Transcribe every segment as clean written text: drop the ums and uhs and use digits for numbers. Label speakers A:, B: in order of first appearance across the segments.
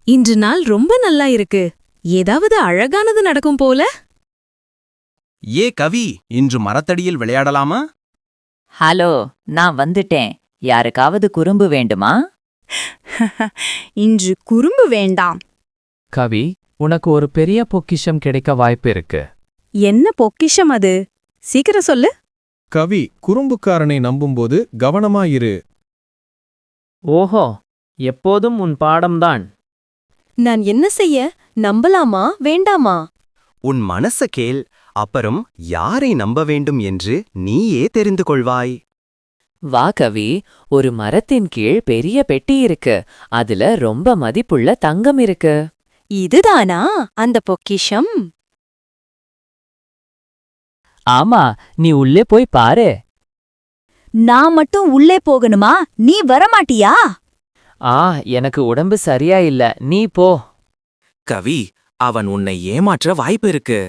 A: இன்று நாள் ரொம்ப நல்லா இருக்கு. ஏதாவது அழகானது நடக்கும் போல.
B: ஏ கவி, இன்று மரத்தடியில் விளையாடலாமா?
C: ஹலோ, நான் வந்துட்டேன். யாருக்காவது குறும்பு வேண்டுமா?
A: இன்று குறும்பு வேண்டாம்.
D: கவி, உனக்கு ஒரு பெரிய பொக்கிஷம் கிடைக்க வாய்ப்பு இருக்கு.
A: என்ன பொக்கிஷம் அது? சீக்கிரம் சொல்லு.
E: கவி, குறும்புக்காரனை நம்பும்போது கவனமாயிரு.
F: ஓஹோ, எப்போதும் உன் பாடம்தான்.
A: நான் என்ன செய்ய? நம்பலாமா வேண்டாமா?
B: உன் மனச கேள், அப்புறம் யாரை நம்ப வேண்டும் என்று நீயே தெரிந்து கொள்வாய்.
C: வா கவி, ஒரு மரத்தின் கீழ் பெரிய பெட்டி இருக்கு. அதுல ரொம்ப மதிப்புள்ள தங்கம் இருக்கு.
A: இதுதானா அந்த பொக்கிஷம்?
C: ஆமா, நீ உள்ளே போய் பாரு.
G: நான் மட்டும் உள்ளே போகணுமா? நீ வரமாட்டியா?
C: எனக்கு உடம்பு சரியா இல்ல, நீ போ.
B: கவி, அவன் உன்னை ஏமாற்ற வாய்ப்பு இருக்கு.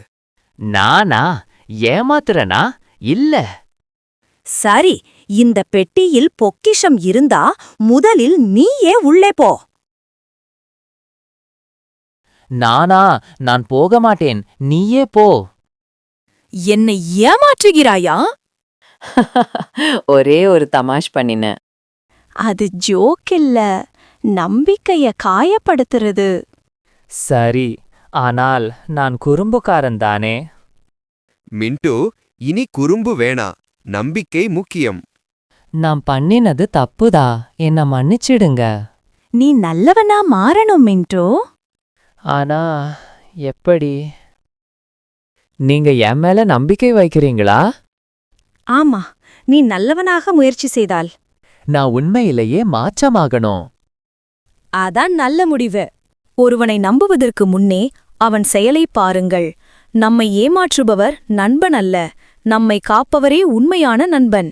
C: நானா ஏமாத்துறனா? இல்ல.
G: சரி, இந்த பெட்டியில் பொக்கிஷம் இருந்தா முதலில் நீயே உள்ளே போ.
C: நான் போக மாட்டேன், நீயே போ.
A: என்னை ஏமாற்றுகிறாயா?
C: ஒரே ஒரு தமாஷ் பண்ணின.
A: அது ஜோக் இல்ல, நம்பிக்கைய காயப்படுத்துறது.
D: சரி, ஆனால் நான் குறும்புக்காரன் தானே.
H: மின்ட்டு, இனி குறும்பு வேணா, நம்பிக்கை முக்கியம்.
D: நான் பண்ணினது தப்புதா, என்ன மன்னிச்சிடுங்க.
G: நீ நல்லவனா மாறணும் மின்டோ.
D: ஆனா எப்படி? நீங்க என் மேல நம்பிக்கை வைக்கிறீங்களா?
A: ஆமா, நீ நல்லவனாக முயற்சி செய்தால்.
D: நான் உண்மையிலேயே மாற்றமாகணும்.
A: அதான் நல்ல முடிவு. ஒருவனை நம்புவதற்கு முன்னே அவன் செயலை பாருங்கள். நம்மை ஏமாற்றுபவர் நண்பன் அல்ல, நம்மை காப்பவரே உண்மையான நண்பன்.